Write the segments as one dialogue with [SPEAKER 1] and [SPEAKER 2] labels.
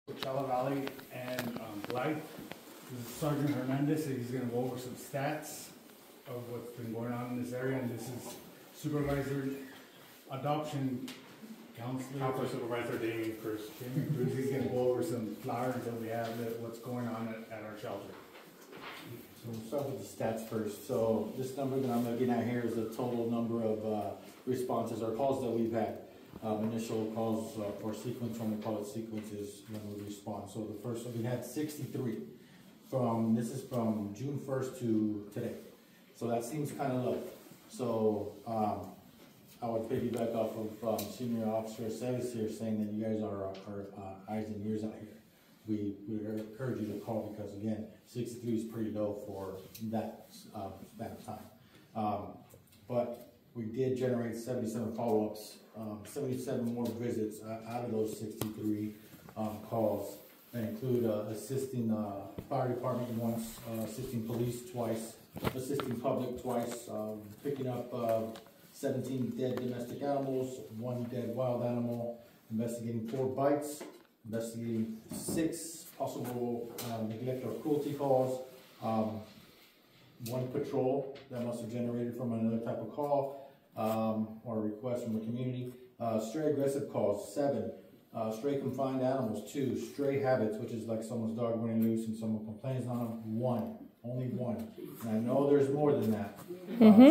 [SPEAKER 1] Coachella Valley and Blythe. This is Sergeant Hernnadez, and he's going to go over some stats of what's been going on in this area. And this is Supervisor Adoption Counselor
[SPEAKER 2] Supervisor Damien Cruz.
[SPEAKER 1] Damien Cruz. He's going to go over some flyers that we have, what's going on at our shelter.
[SPEAKER 3] So we'll start with the stats first. So this number that I'm looking at here is the total number of responses or calls that we've had. Initial calls for sequence, when we call it sequences when we respond. So the first one, we had 63 this is from June 1st to today. So that seems kind of low. So I would piggyback off of Senior Officer Aceves here, saying that you guys are our eyes and ears out here. We encourage you to call because, again, 63 is pretty low for that span of time. But we did generate 77 follow-ups, 77 more visits out of those 63 calls, that include assisting fire department once, assisting police twice, assisting public twice, picking up 17 dead domestic animals, 1 dead wild animal, investigating 4 bites, investigating 6 possible neglect or cruelty calls, 1 patrol that must have generated from another type of call or a request from the community, stray aggressive calls 7, stray confined animals 2, stray habits, which is like someone's dog running loose and someone complains on them, 1, only 1. And I know there's more than that.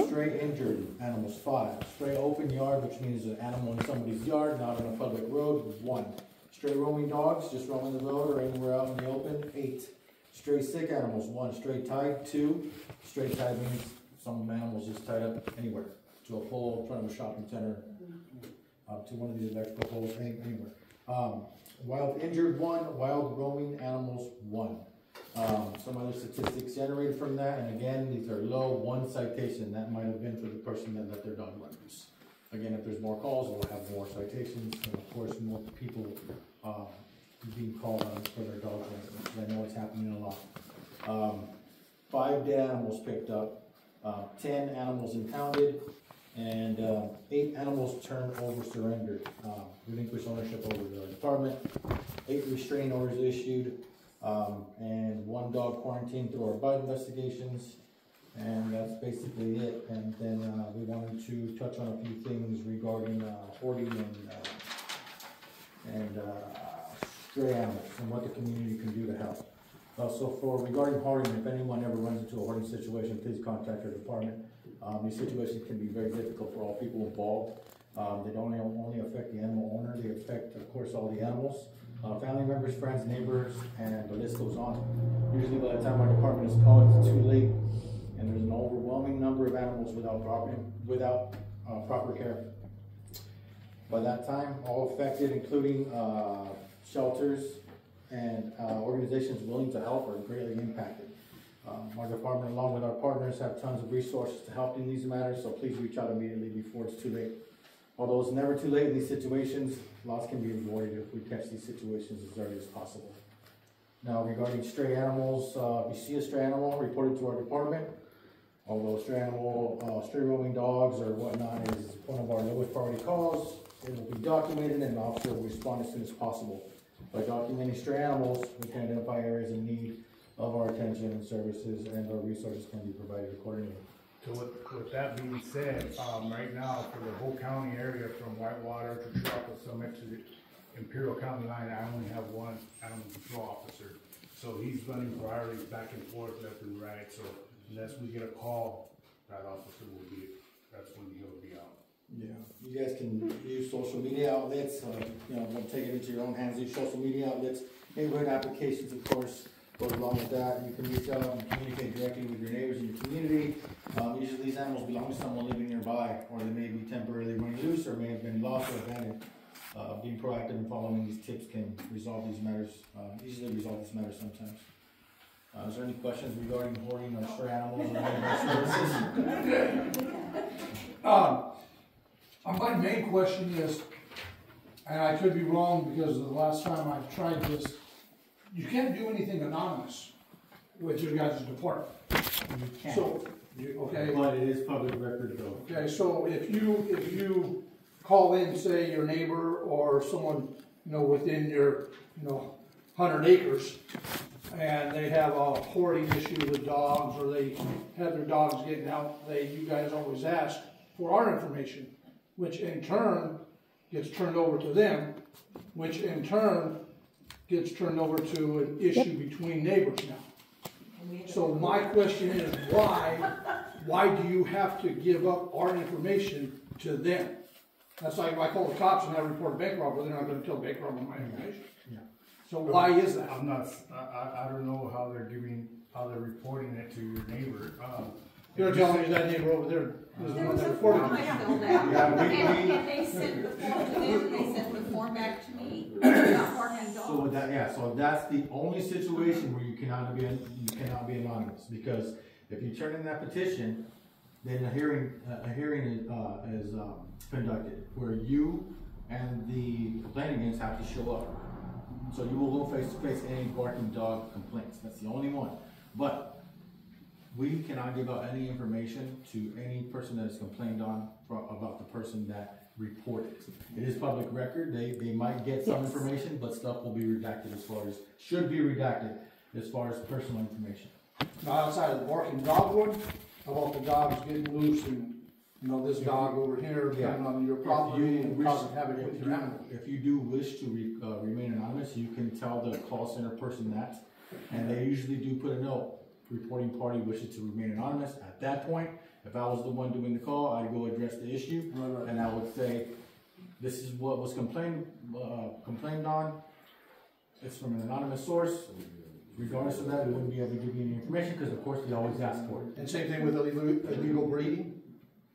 [SPEAKER 3] Stray injured animals 5, stray open yard, which means an animal in somebody's yard, not on a public road, 1. Stray roaming dogs, just roaming the road or anywhere out in the open, 8. Stray sick animals, 1. Stray tied, 2. Stray tied means some animals just tied up anywhere, to a pole, in front of a shopping center, to one of these electrical poles, anywhere. Wild injured, 1. Wild roaming animals, 1. Some other statistics generated from that, and again, these are low. 1 citation, that might have been for the person that let their dog run loose. Again, if there's more calls, we'll have more citations, and of course, more people being called on for their dogs. I know it's happening a lot. 5 dead animals picked up, 10 animals impounded, and 8 animals turned over surrendered, relinquished ownership over the department, 8 restraining orders issued, and 1 dog quarantined through our bite investigations. And that's basically it. And then we wanted to touch on a few things regarding hoarding and stray animals and what the community can do to help. So regarding hoarding, if anyone ever runs into a hoarding situation, please contact your department. These situations can be very difficult for all people involved. They don't only affect the animal owner, they affect, of course, all the animals, family members, friends, neighbors, and the list goes on. Usually by the time our department is called, it's too late. And there's an overwhelming number of animals without proper care. By that time, all affected, including shelters and organizations willing to help, are greatly impacted. Our department, along with our partners, have tons of resources to help in these matters, so please reach out immediately before it's too late. Although it's never too late in these situations, loss can be avoided if we catch these situations as early as possible. Now, regarding stray animals, if you see a stray animal, report it to our department. Although stray roaming dogs or whatnot is one of our lowest priority calls, it will be documented and the officer will respond as soon as possible. By documenting stray animals, we can identify areas in need of our attention and services, and our resources can be provided accordingly.
[SPEAKER 1] So with that being said, right now for the whole county area from Whitewater to Tropical Summit to the Imperial County line, I only have 1 animal control officer. So he's running priorities back and forth, left and right. So unless we get a call, that officer will be, that's when he'll be out.
[SPEAKER 3] Yeah, you guys can use social media outlets, take it into your own hands, use social media outlets, neighborhood applications, of course, goes along with that. You can reach out and communicate directly with your neighbors in your community. Usually these animals belong to someone living nearby, or they may be temporarily running loose, or may have been lost or abandoned. Being proactive and following these tips can resolve these matters, easily resolve these matters sometimes. Is there any questions regarding hoarding or stray animals or animal services?
[SPEAKER 4] My main question is, and I could be wrong because the last time I tried this, you can't do anything anonymous with your guys' department.
[SPEAKER 3] You can't.
[SPEAKER 4] So, okay.
[SPEAKER 3] But it is public record though.
[SPEAKER 4] Okay, so if you call in, say, your neighbor or someone, within your, 100 acres, and they have a hoarding issue with dogs, or they have their dogs getting out, you guys always ask for our information, which in turn gets turned over to them, which in turn gets turned over to an issue between neighbors now. So my question is, why do you have to give up our information to them? That's like if I call the cops and I report a bank robbery, they're not gonna tell bank robbery my information.
[SPEAKER 3] Yeah.
[SPEAKER 4] So why is that?
[SPEAKER 1] I don't know how they're reporting it to your neighbor.
[SPEAKER 4] They're telling me that neighbor over there is the one that reported it.
[SPEAKER 2] And they sent the form to them, they sent the form back to me.
[SPEAKER 3] So that's the only situation where you cannot be anonymous, because if you turn in that petition, then a hearing is conducted where you and the complainant have to show up. So you will go face to face any barking dog complaints. That's the only one. But we cannot give out any information to any person that is complained on about the person that reported. It is public record. They might get some information, but stuff will be redacted should be redacted as far as personal information.
[SPEAKER 4] Now, outside of the barking dog one, about the dogs getting loose and, this dog over here coming on your property and causing havoc with your animal.
[SPEAKER 3] If you do wish to remain anonymous, you can tell the call center person that, and they usually do put a note. Reporting party wishes to remain anonymous. At that point, if I was the one doing the call, I'd go address the issue, and I would say, this is what was complained on. It's from an anonymous source. Regardless of that, we wouldn't be able to give you any information, because of course we always ask for it.
[SPEAKER 4] And same thing with illegal breeding.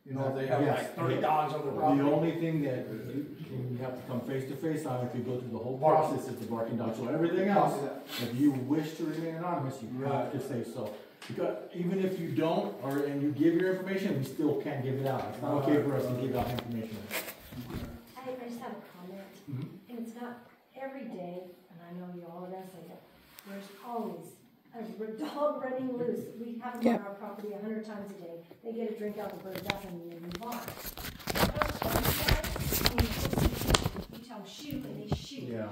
[SPEAKER 4] If they have like 30 dogs on their property.
[SPEAKER 3] The only thing that you have to come face to face on, if you go through the whole process, is the barking dog. So everything else, if you wish to remain anonymous, you have to say so. Because even if you don't, and you give your information, we still can't give it out. It's not okay for us to give out information.
[SPEAKER 5] I just have a comment, and it's not every day, and I know you all of us like that. There's always a dog running loose. We have them on our property 100 times a day. They get a drink out of the bird bath and they move on. You tell them shoot and they shoot. Yeah.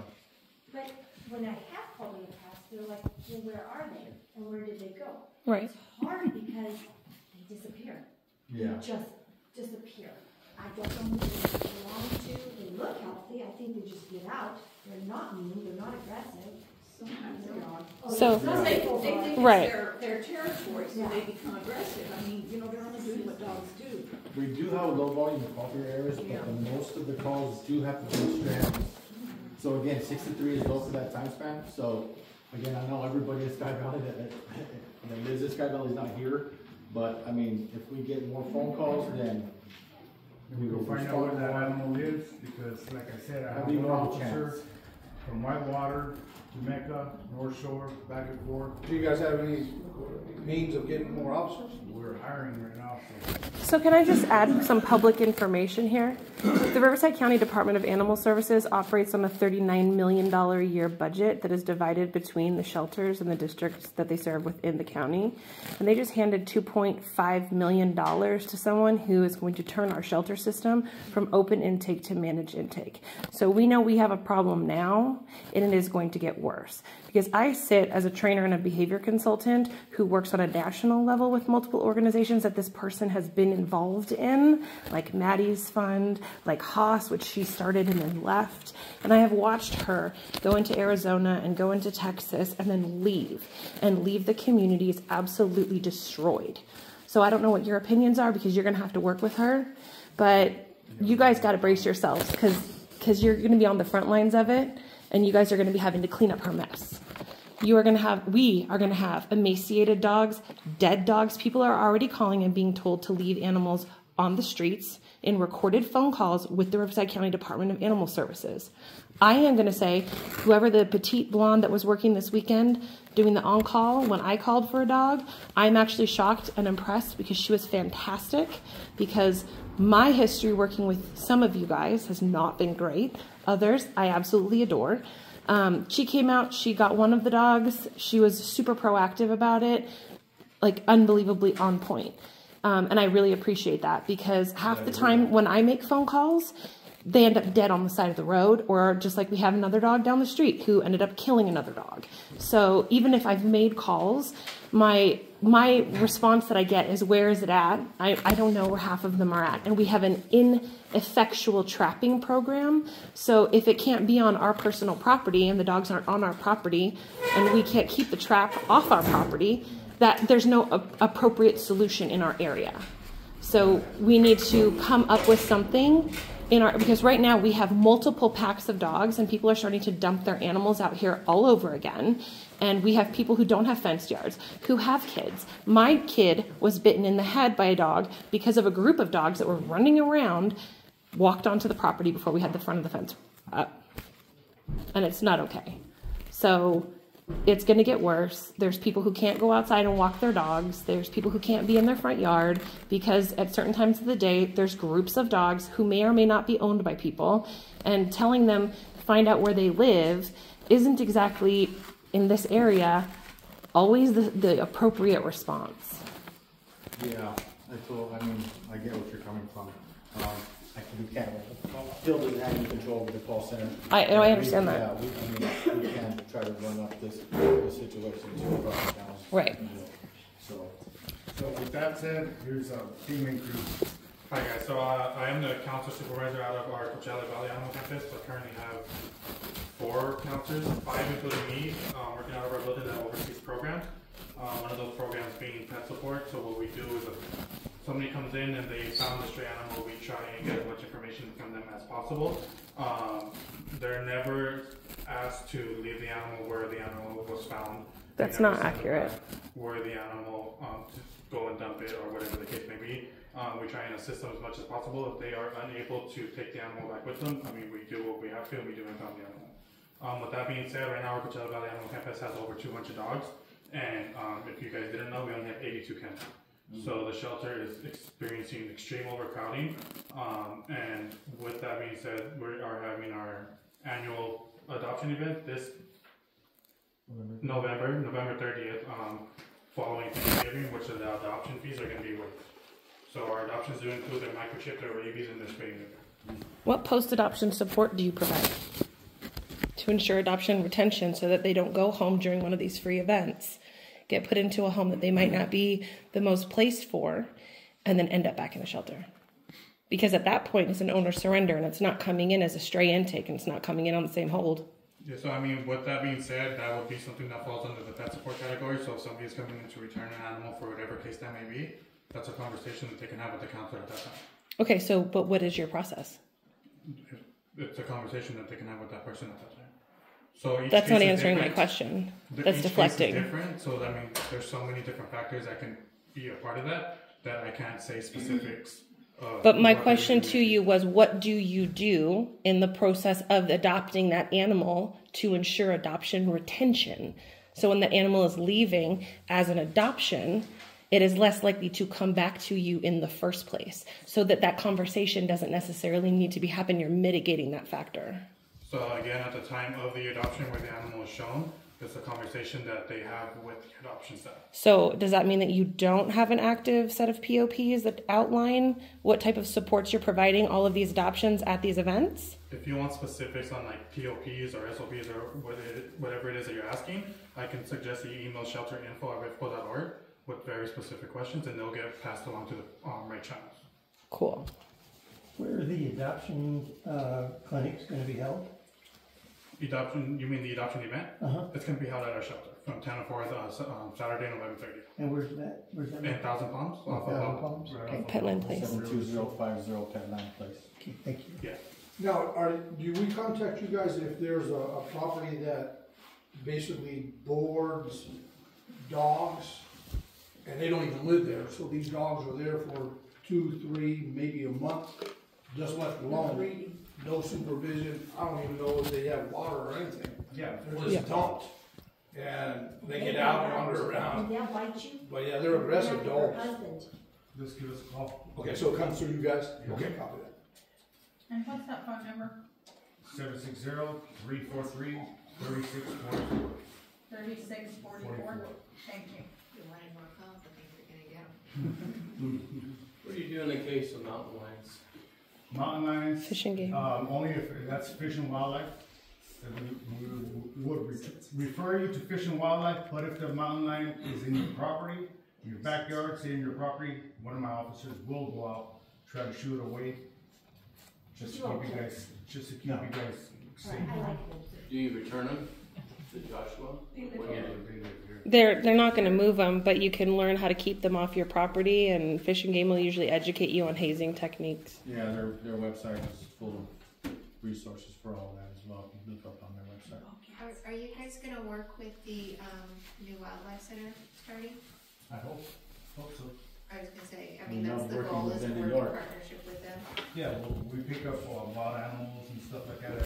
[SPEAKER 5] But when I have called in the past, they're like, well, where are they? And where did they go?
[SPEAKER 6] Right.
[SPEAKER 5] It's hard because they disappear.
[SPEAKER 3] Yeah.
[SPEAKER 5] They just disappear. I don't know who they belong to. They look healthy. I think they just get out. They're not mean. They're not aggressive.
[SPEAKER 2] Sometimes they're not.
[SPEAKER 6] So,
[SPEAKER 2] They think it's
[SPEAKER 6] right.
[SPEAKER 2] their territory, so they become aggressive. I mean, they're only doing what dogs do.
[SPEAKER 3] We do have a low volume of coffee areas, but most of the calls do have to be stranded. So again, 63 is low for that time span. So again, I know everybody in Sky Valley that lives in Sky Valley is not here, but I mean, if we get more phone calls, then
[SPEAKER 1] we will find out where that animal is, because like I said, I have an officer from Whitewater, Jamaica, North Shore, back and forth.
[SPEAKER 4] Do you guys have any means of getting more officers?
[SPEAKER 1] We're hiring right now.
[SPEAKER 6] So can I just add some public information here? The Riverside County Department of Animal Services operates on a $39 million a year budget that is divided between the shelters and the districts that they serve within the county. And they just handed $2.5 million to someone who is going to turn our shelter system from open intake to managed intake. So we know we have a problem now, and it is going to get worse. Because I sit as a trainer and a behavior consultant who works on a national level with multiple organizations that this person has been involved in, like Maddie's Fund, like Haas, which she started and then left. And I have watched her go into Arizona and go into Texas and then leave the communities absolutely destroyed. So I don't know what your opinions are, because you're going to have to work with her, but you guys got to brace yourselves, because you're going to be on the front lines of it, and you guys are going to be having to clean up her mess. We are going to have emaciated dogs, dead dogs. People are already calling and being told to leave animals on the streets in recorded phone calls with the Riverside County Department of Animal Services. I am going to say, whoever the petite blonde that was working this weekend doing the on-call when I called for a dog, I'm actually shocked and impressed, because she was fantastic, because my history working with some of you guys has not been great. Others I absolutely adore. She came out, she got one of the dogs, she was super proactive about it, like unbelievably on point. And I really appreciate that, because half the time when I make phone calls, they end up dead on the side of the road, or just like we have another dog down the street who ended up killing another dog. So even if I've made calls, my response that I get is, where is it at? I don't know where half of them are at. And we have an ineffectual trapping program. So if it can't be on our personal property and the dogs aren't on our property and we can't keep the trap off our property, that there's no appropriate solution in our area. So we need to come up with something because right now we have multiple packs of dogs and people are starting to dump their animals out here all over again. And we have people who don't have fenced yards, who have kids. My kid was bitten in the head by a dog because of a group of dogs that were running around, walked onto the property before we had the front of the fence up. And it's not okay. So it's going to get worse. There's people who can't go outside and walk their dogs. There's people who can't be in their front yard because at certain times of the day, there's groups of dogs who may or may not be owned by people, and telling them find out where they live isn't exactly, in this area, always the appropriate response.
[SPEAKER 3] Yeah, I get what you're coming from. We can't, Phil doesn't have any control over the call center.
[SPEAKER 6] I understand that.
[SPEAKER 3] Yeah, we can't try to run up this situation to our accounts.
[SPEAKER 6] Right.
[SPEAKER 3] So
[SPEAKER 1] with that said, here's Damien Cruz.
[SPEAKER 7] Hi guys, so I am the counselor supervisor out of our Coachella Valley Animal Campus, but currently have 4 counselors, 5 including me, working out of our building that oversees programs. One of those programs being pet support. So what we do is if somebody comes in and they found a stray animal, we try and get as much information from them as possible. They're never asked to leave the animal where the animal was found.
[SPEAKER 6] That's not accurate.
[SPEAKER 7] Where the animal to go and dump it or whatever the case may be. We try and assist them as much as possible. If they are unable to take the animal back with them, we do what we have to, and we do impound the animal. With that being said, right now our Coachella Valley Animal Campus has over 200 dogs, and if you guys didn't know, we only have 82 kennels. So the shelter is experiencing extreme overcrowding, and with that being said, we are having our annual adoption event this November 30th, following Thanksgiving, which the adoption fees are going to be waived. So our adoptions do include their microchip, their rabies, and their spay neuter.
[SPEAKER 6] What post-adoption support do you provide to ensure adoption retention so that they don't go home during one of these free events, get put into a home that they might not be the most placed for, and then end up back in a shelter? Because at that point, it's an owner surrender, and it's not coming in as a stray intake, and it's not coming in on the same hold.
[SPEAKER 7] Yeah, so with that being said, that would be something that falls under the pet support category. So if somebody is coming in to return an animal for whatever case that may be, that's a conversation that they can have with the counselor at that time.
[SPEAKER 6] Okay, but what is your process?
[SPEAKER 7] It's a conversation that they can have with that person at that time. So
[SPEAKER 6] that's not answering my question. That's
[SPEAKER 7] each
[SPEAKER 6] deflecting.
[SPEAKER 7] Case is different. So there's so many different factors that can be a part of that I can't say specifics.
[SPEAKER 6] But my question to you was, what do you do in the process of adopting that animal to ensure adoption retention? So when the animal is leaving as an adoption, it is less likely to come back to you in the first place, so that conversation doesn't necessarily need to be happening. You're mitigating that factor.
[SPEAKER 7] So again, at the time of the adoption where the animal is shown, it's a conversation that they have with the adoption staff. So
[SPEAKER 6] does that mean that you don't have an active set of POPs that outline what type of supports you're providing all of these adoptions at these events?
[SPEAKER 7] If you want specifics on POPs or SOPs or whatever it is that you're asking, I can suggest that you email Shelterinfo@rifco.org with very specific questions, and they'll get passed along to the right channels.
[SPEAKER 6] Cool.
[SPEAKER 8] Where are the adoption clinics going to be held?
[SPEAKER 7] Adoption, you mean the adoption event?
[SPEAKER 8] Uh-huh.
[SPEAKER 7] It's going to be held at our shelter from 10 to 4 Saturday, November 30th.
[SPEAKER 8] And where's that?
[SPEAKER 7] In Thousand Palms? Off of
[SPEAKER 8] Thousand Palms?
[SPEAKER 6] Okay, Petland Place.
[SPEAKER 3] 72050 Petland Place.
[SPEAKER 8] Okay, thank you.
[SPEAKER 7] Yeah.
[SPEAKER 4] Now, do we contact you guys if there's a property that basically boards dogs and they don't even live there? So these dogs are there for 2, 3, maybe a month, just left alone. No supervision. I don't even know if they have water or anything.
[SPEAKER 1] Yeah.
[SPEAKER 4] They're just dumped. And they get out and wander around.
[SPEAKER 5] They'll bite you.
[SPEAKER 4] But yeah, they're aggressive dogs.
[SPEAKER 5] Husband.
[SPEAKER 1] Just give us a call.
[SPEAKER 4] Okay, so it comes through you guys? Okay, copy that.
[SPEAKER 2] And what's that phone number?
[SPEAKER 1] 760-343-3644.
[SPEAKER 2] 3644. Thank you.
[SPEAKER 9] You want any more calls? I think you're gonna get them.
[SPEAKER 10] What do you do in the case of mountain lions?
[SPEAKER 1] Mountain lions.
[SPEAKER 6] Fish and game.
[SPEAKER 1] Only if that's fish and wildlife. We would refer you to fish and wildlife, but if the mountain lion is in your property, your backyard, say in your property, one of my officers will go out, try to shoot it away. Just to keep you guys safe.
[SPEAKER 5] I like it.
[SPEAKER 9] Do you return them to Joshua?
[SPEAKER 6] They're not going to move them, but you can learn how to keep them off your property, and Fish and Game will usually educate you on hazing techniques.
[SPEAKER 3] Yeah, their website is full of resources for all that as well. You can look up on their website.
[SPEAKER 2] Are you guys gonna work with the, new wildlife center starting?
[SPEAKER 1] I hope so.
[SPEAKER 2] I was gonna say, I
[SPEAKER 3] We're
[SPEAKER 2] mean, that's
[SPEAKER 3] not
[SPEAKER 2] the
[SPEAKER 3] working
[SPEAKER 2] goal,
[SPEAKER 3] with
[SPEAKER 2] is to
[SPEAKER 3] them in
[SPEAKER 2] work in
[SPEAKER 3] New York.
[SPEAKER 2] partnership with them.
[SPEAKER 1] Yeah, well, we pick up wild animals and stuff like that